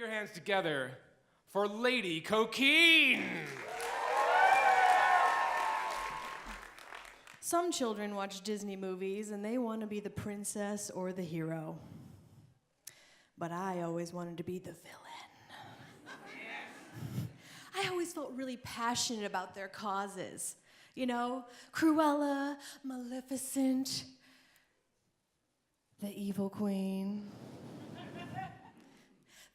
your hands together for Lady Coquine. Some children watch Disney movies and they want to be the princess or the hero. But I always wanted to be the villain. I always felt really passionate about their causes. You know, Cruella, Maleficent, the evil queen.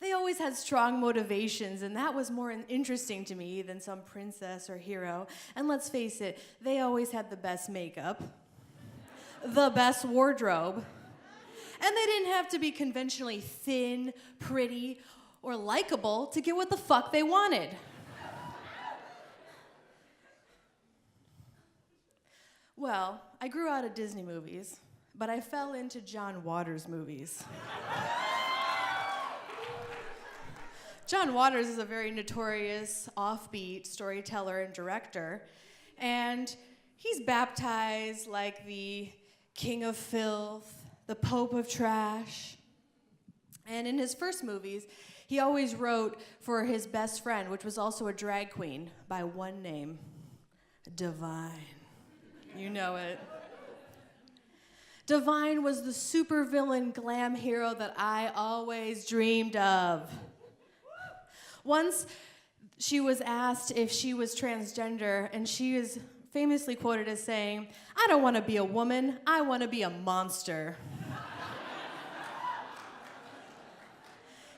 They always had strong motivations, and that was more interesting to me than some princess or hero. And let's face it, they always had the best makeup, the best wardrobe, and they didn't have to be conventionally thin, pretty, or likable to get what the fuck they wanted. Well, I grew out of Disney movies, but I fell into John Waters movies. John Waters is a very notorious, offbeat storyteller and director, and he's baptized like the king of filth, the pope of trash. And in his first movies, he always wrote for his best friend, which was also a drag queen, by one name, Divine. You know it. Divine was the supervillain glam hero that I always dreamed of. Once she was asked if she was transgender, and she is famously quoted as saying, "I don't want to be a woman, I want to be a monster."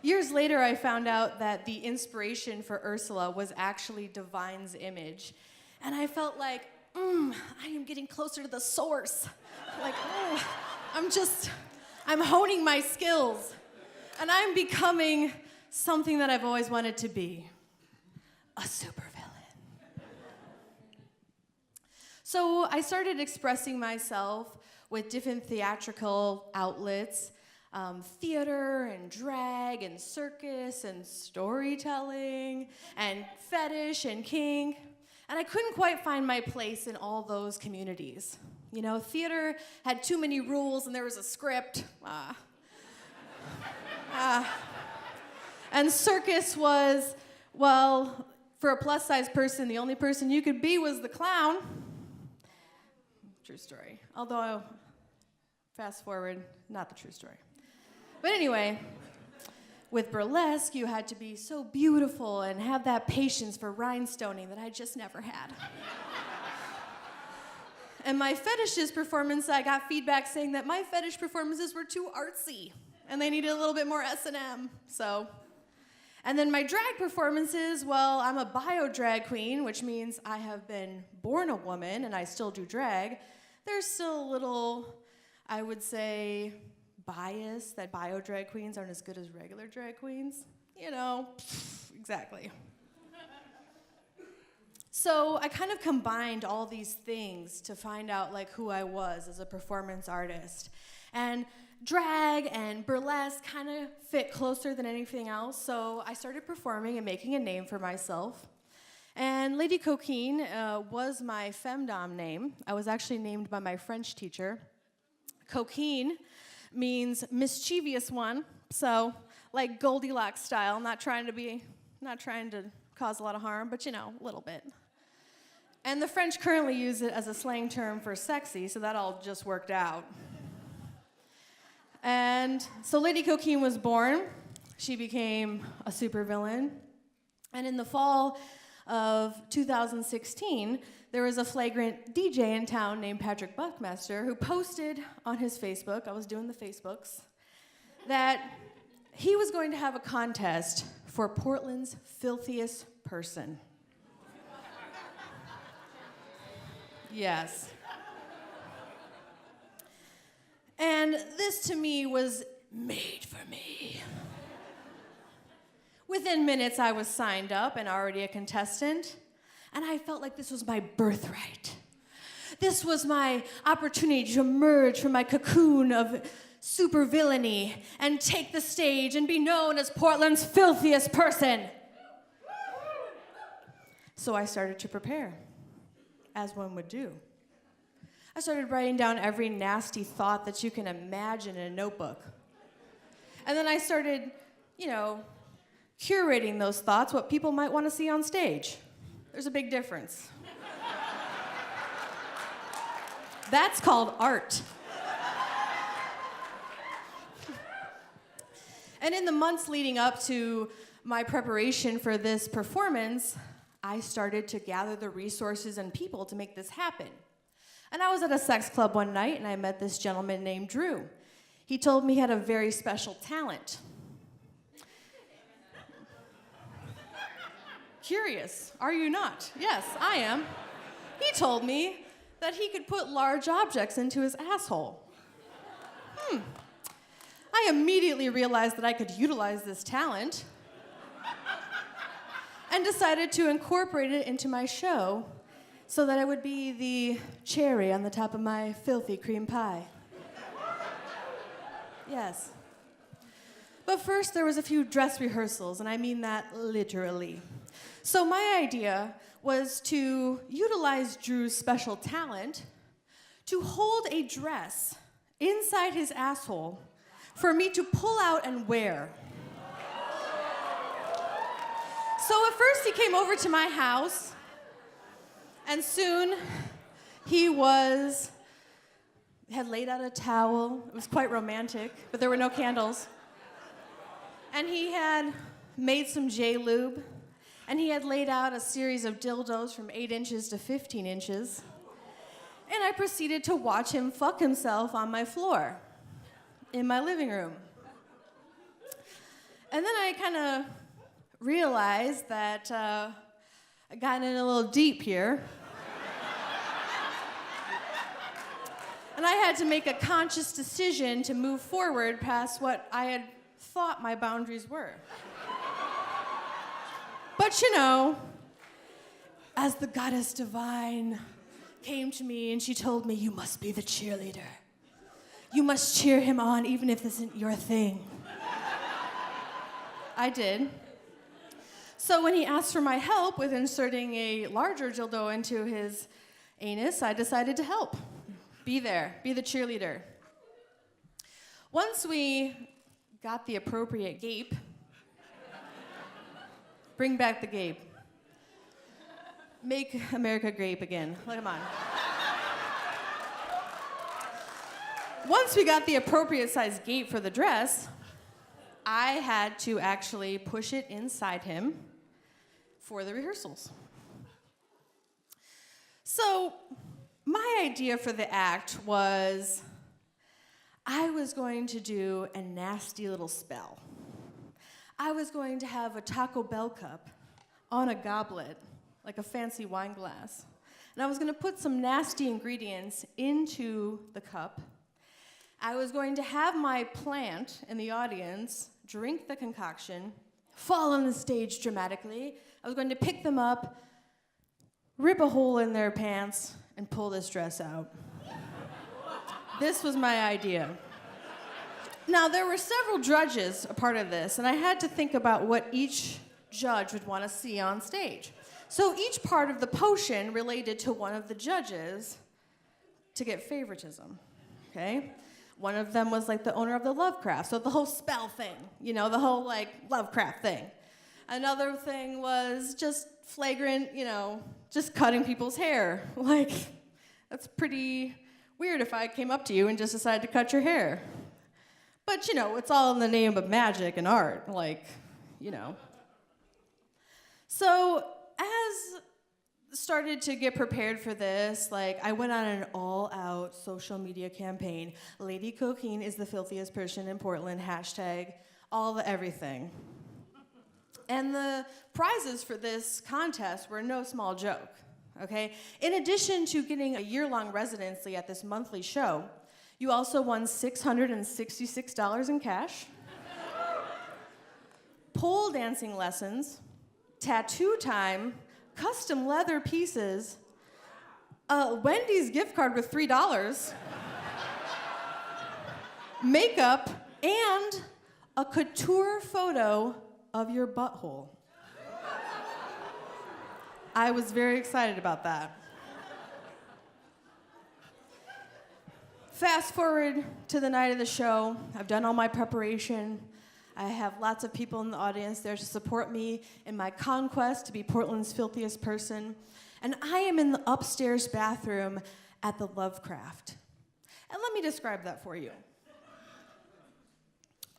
Years later, I found out that the inspiration for Ursula was actually Divine's image. And I felt like, I am getting closer to the source. Like, I'm honing my skills. And I'm becoming something that I've always wanted to be, a supervillain. So I started expressing myself with different theatrical outlets, theater and drag and circus and storytelling and fetish and kink. And I couldn't quite find my place in all those communities. You know, theater had too many rules and there was a script. And circus was, well, for a plus-size person, the only person you could be was the clown. True story. Although, fast forward, not the true story. But anyway, with burlesque, you had to be so beautiful and have that patience for rhinestoning that I just never had. And my fetishist performance, I got feedback saying that my fetish performances were too artsy and they needed a little bit more S&M, so. And then my drag performances, well, I'm a bio-drag queen, which means I have been born a woman and I still do drag. There's still a little, I would say, bias that bio-drag queens aren't as good as regular drag queens. You know, exactly. So I kind of combined all these things to find out like who I was as a performance artist. And drag and burlesque kind of fit closer than anything else, so I started performing and making a name for myself. And Lady Coquine was my femdom name. I was actually named by my French teacher. Coquine means mischievous one, so like Goldilocks style, not trying to cause a lot of harm, but you know, a little bit. And the French currently use it as a slang term for sexy, so that all just worked out. And so Lady Coquine was born. She became a supervillain. And in the fall of 2016, there was a flagrant DJ in town named Patrick Buckmaster who posted on his Facebook, I was doing the Facebooks, that he was going to have a contest for Portland's filthiest person. Yes. And this to me was made for me. Within minutes, I was signed up and already a contestant, and I felt like this was my birthright. This was my opportunity to emerge from my cocoon of supervillainy and take the stage and be known as Portland's filthiest person. So I started to prepare, as one would do. I started writing down every nasty thought that you can imagine in a notebook. And then I started, curating those thoughts, what people might want to see on stage. There's a big difference. That's called art. And in the months leading up to my preparation for this performance, I started to gather the resources and people to make this happen. And I was at a sex club one night, and I met this gentleman named Drew. He told me he had a very special talent. Curious, are you not? Yes, I am. He told me that he could put large objects into his asshole. I immediately realized that I could utilize this talent and decided to incorporate it into my show so that it would be the cherry on the top of my filthy cream pie. Yes. But first, there was a few dress rehearsals, and I mean that literally. So my idea was to utilize Drew's special talent to hold a dress inside his asshole for me to pull out and wear. So at first he came over to my house, and soon he had laid out a towel. It was quite romantic, but there were no candles. And he had made some J-lube, and he had laid out a series of dildos from 8 inches to 15 inches. And I proceeded to watch him fuck himself on my floor in my living room. And then I kind of realized that I got in a little deep here. And I had to make a conscious decision to move forward past what I had thought my boundaries were. But you know, as the goddess divine came to me and she told me, you must be the cheerleader. You must cheer him on even if this isn't your thing. I did. So when he asked for my help with inserting a larger dildo into his anus, I decided to help. Be there, be the cheerleader. Once we got the appropriate gape, bring back the gape. Make America grape again. Come on. Once we got the appropriate size gape for the dress, I had to actually push it inside him for the rehearsals. So my idea for the act was I was going to do a nasty little spell. I was going to have a Taco Bell cup on a goblet, like a fancy wine glass. And I was going to put some nasty ingredients into the cup. I was going to have my plant in the audience drink the concoction, fall on the stage dramatically. I was going to pick them up, rip a hole in their pants, and pull this dress out. This was my idea. Now, there were several judges a part of this, and I had to think about what each judge would want to see on stage. So each part of the potion related to one of the judges to get favoritism, okay? One of them was like the owner of the Lovecraft, so the whole spell thing, you know, the whole like Lovecraft thing. Another thing was just flagrant, you know, just cutting people's hair. Like, that's pretty weird if I came up to you and just decided to cut your hair. But, you know, it's all in the name of magic and art, like, you know. So as started to get prepared for this, like, I went on an all-out social media campaign. Lady Coquine is the filthiest person in Portland, hashtag all the everything. And the prizes for this contest were no small joke, okay? In addition to getting a year-long residency at this monthly show, you also won $666 in cash, pole dancing lessons, tattoo time, custom leather pieces, a Wendy's gift card with $3, makeup, and a couture photo of your butthole. I was very excited about that. Fast forward to the night of the show. I've done all my preparation. I have lots of people in the audience there to support me in my conquest to be Portland's filthiest person. And I am in the upstairs bathroom at the Lovecraft. And let me describe that for you.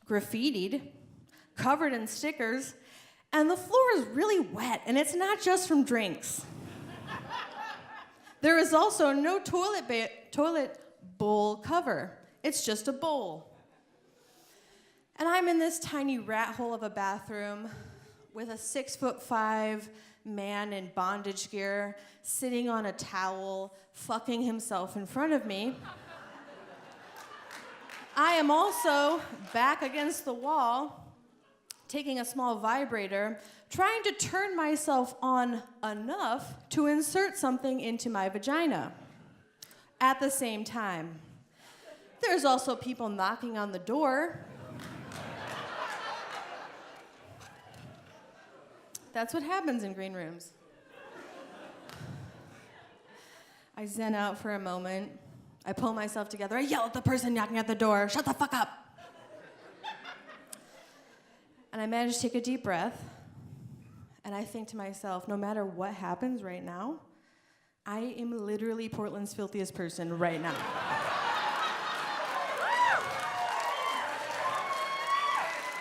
Graffitied, covered in stickers, and the floor is really wet, and it's not just from drinks. There is also no toilet bowl cover. It's just a bowl. And I'm in this tiny rat hole of a bathroom with a 6'5" man in bondage gear sitting on a towel, fucking himself in front of me. I am also back against the wall, taking a small vibrator, trying to turn myself on enough to insert something into my vagina at the same time. There's also people knocking on the door. That's what happens in green rooms. I zen out for a moment. I pull myself together. I yell at the person knocking at the door, "Shut the fuck up!" And I manage to take a deep breath. And I think to myself, no matter what happens right now, I am literally Portland's filthiest person right now.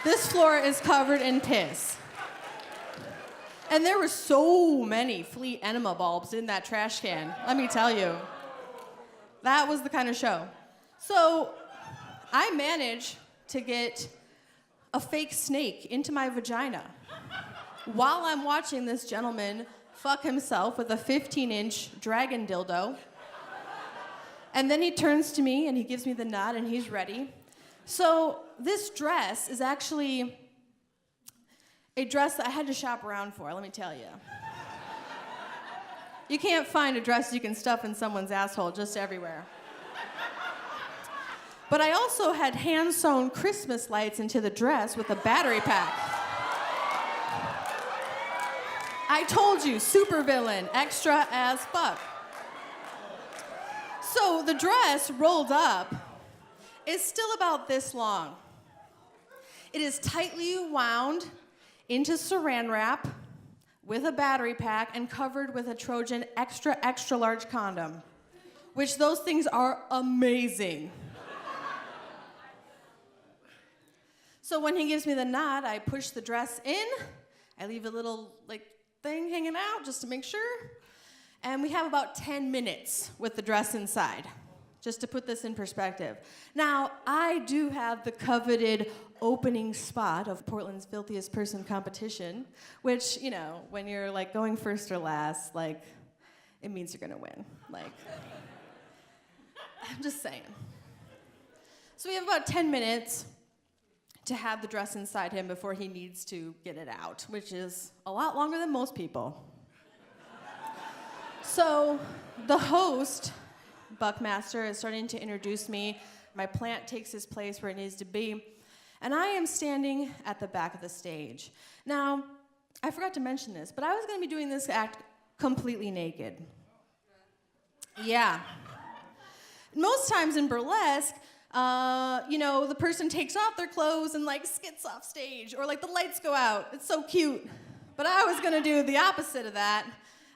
This floor is covered in piss. And there were so many Fleet enema bulbs in that trash can, let me tell you. That was the kind of show. So I managed to get a fake snake into my vagina while I'm watching this gentleman fuck himself with a 15-inch dragon dildo. And then he turns to me and he gives me the nod and he's ready. So this dress is actually a dress that I had to shop around for, let me tell you. You can't find a dress you can stuff in someone's asshole just everywhere. But I also had hand-sewn Christmas lights into the dress with a battery pack. I told you, Supervillain, extra as fuck. So the dress rolled up is still about this long. It is tightly wound into saran wrap with a battery pack and covered with a Trojan extra large condom, which those things are amazing. So when he gives me the nod, I push the dress in. I leave a little thing hanging out just to make sure. And we have about 10 minutes with the dress inside, just to put this in perspective. Now, I do have the coveted opening spot of Portland's Filthiest Person competition, which, when you're going first or last, it means you're gonna win. I'm just saying. So we have about 10 minutes to have the dress inside him before he needs to get it out, which is a lot longer than most people. So the host, Buckmaster, is starting to introduce me. My plant takes his place where it needs to be. And I am standing at the back of the stage. Now, I forgot to mention this, but I was going to be doing this act completely naked. Yeah. Most times in burlesque, the person takes off their clothes and skits off stage, or the lights go out. It's so cute. But I was going to do the opposite of that,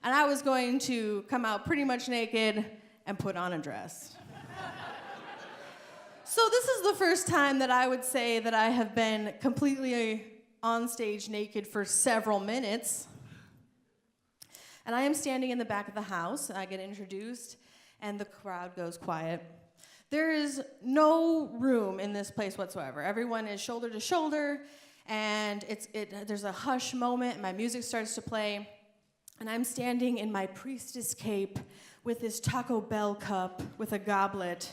and I was going to come out pretty much naked and put on a dress. So this is the first time that I would say that I have been completely on stage naked for several minutes. And I am standing in the back of the house, and I get introduced, and the crowd goes quiet. There is no room in this place whatsoever. Everyone is shoulder to shoulder, and there's a hush moment, and my music starts to play, and I'm standing in my priestess cape with this Taco Bell cup with a goblet,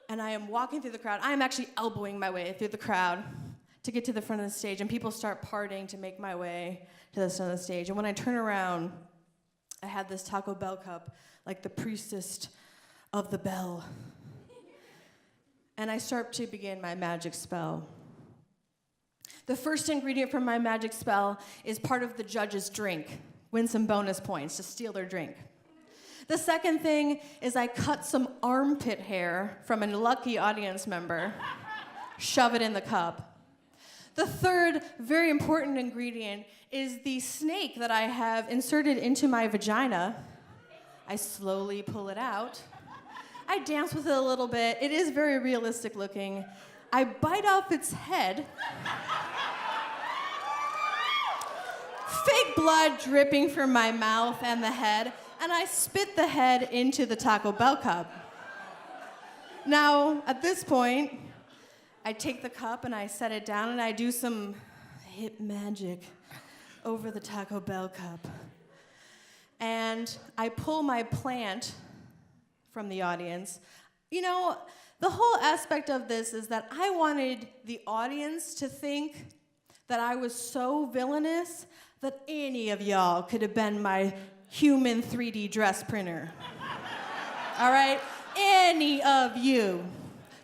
and I am walking through the crowd. I am actually elbowing my way through the crowd to get to the front of the stage, and people start parting to make my way to the front of the stage. And when I turn around, I had this Taco Bell cup, like the priestess of the bell. And I start to begin my magic spell. The first ingredient for my magic spell is part of the judge's drink. Win some bonus points to steal their drink. The second thing is I cut some armpit hair from a lucky audience member, shove it in the cup. The third very important ingredient is the snake that I have inserted into my vagina. I slowly pull it out. I dance with it a little bit. It is very realistic looking. I bite off its head. Fake blood dripping from my mouth and the head, and I spit the head into the Taco Bell cup. Now, at this point, I take the cup and I set it down and I do some hip magic over the Taco Bell cup. And I pull my plant from the audience. You know, the whole aspect of this is that I wanted the audience to think that I was so villainous that any of y'all could have been my human 3D dress printer. All right? Any of you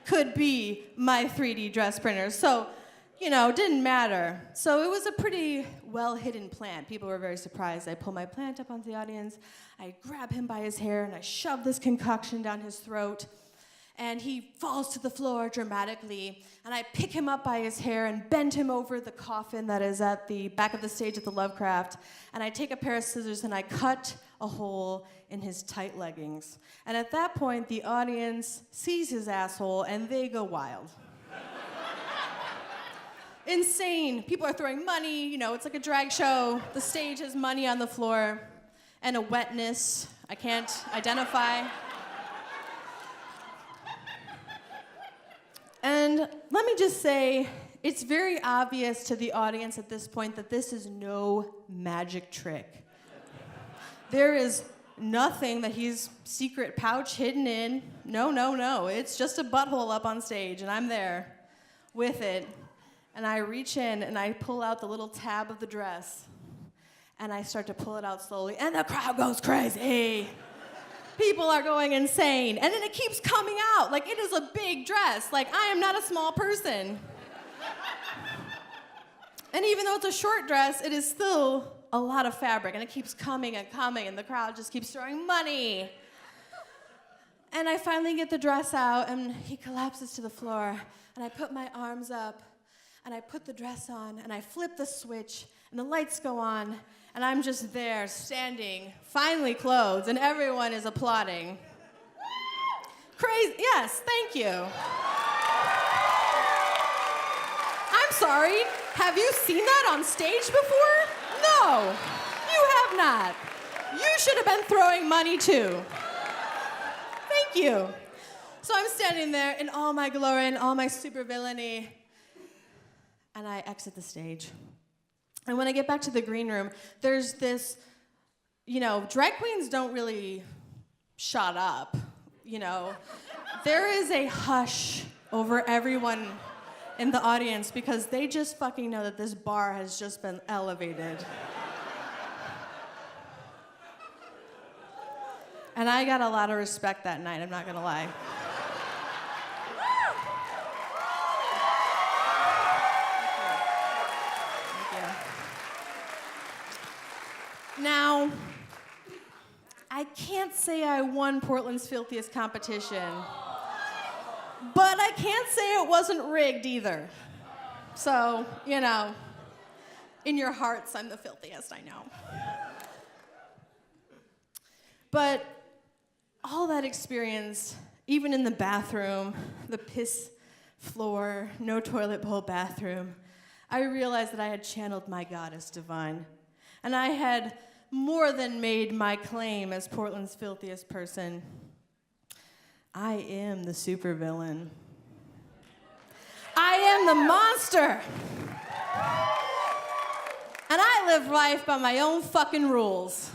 could be my 3D dress printer. So, you know, it didn't matter. So it was a pretty well-hidden plant. People were very surprised. I pull my plant up onto the audience, I grab him by his hair, and I shove this concoction down his throat. And he falls to the floor dramatically, and I pick him up by his hair and bend him over the coffin that is at the back of the stage at the Lovecraft, and I take a pair of scissors and I cut a hole in his tight leggings. And at that point, the audience sees his asshole and they go wild. Insane. People are throwing money, you know, it's like a drag show. The stage has money on the floor and a wetness I can't identify. And let me just say, it's very obvious to the audience at this point that this is no magic trick. There is nothing that he's secret pouch hidden in. No. It's just a butthole up on stage, and I'm there with it. And I reach in, and I pull out the little tab of the dress, and I start to pull it out slowly, and the crowd goes crazy. People are going insane. And then it keeps coming out. Like, it is a big dress. Like, I am not a small person. And even though it's a short dress, it is still a lot of fabric. And it keeps coming and coming. And the crowd just keeps throwing money. And I finally get the dress out. And he collapses to the floor. And I put my arms up. And I put the dress on. And I flip the switch. And the lights go on. And I'm just there, standing, finally clothed, and everyone is applauding. Crazy, yes, thank you. I'm sorry, have you seen that on stage before? No, you have not. You should have been throwing money too. Thank you. So I'm standing there in all my glory and all my supervillainy, and I exit the stage. And when I get back to the green room, there's this, you know, drag queens don't really shut up, you know. There is a hush over everyone in the audience because they just fucking know that this bar has just been elevated. And I got a lot of respect that night, I'm not gonna lie. Now, I can't say I won Portland's Filthiest competition, but I can't say it wasn't rigged either. So, you know, in your hearts, I'm the filthiest, I know. But all that experience, even in the bathroom, the piss floor, no toilet bowl bathroom, I realized that I had channeled my goddess divine. And I had more than made my claim as Portland's filthiest person. I am the supervillain. I am the monster. And I live life by my own fucking rules.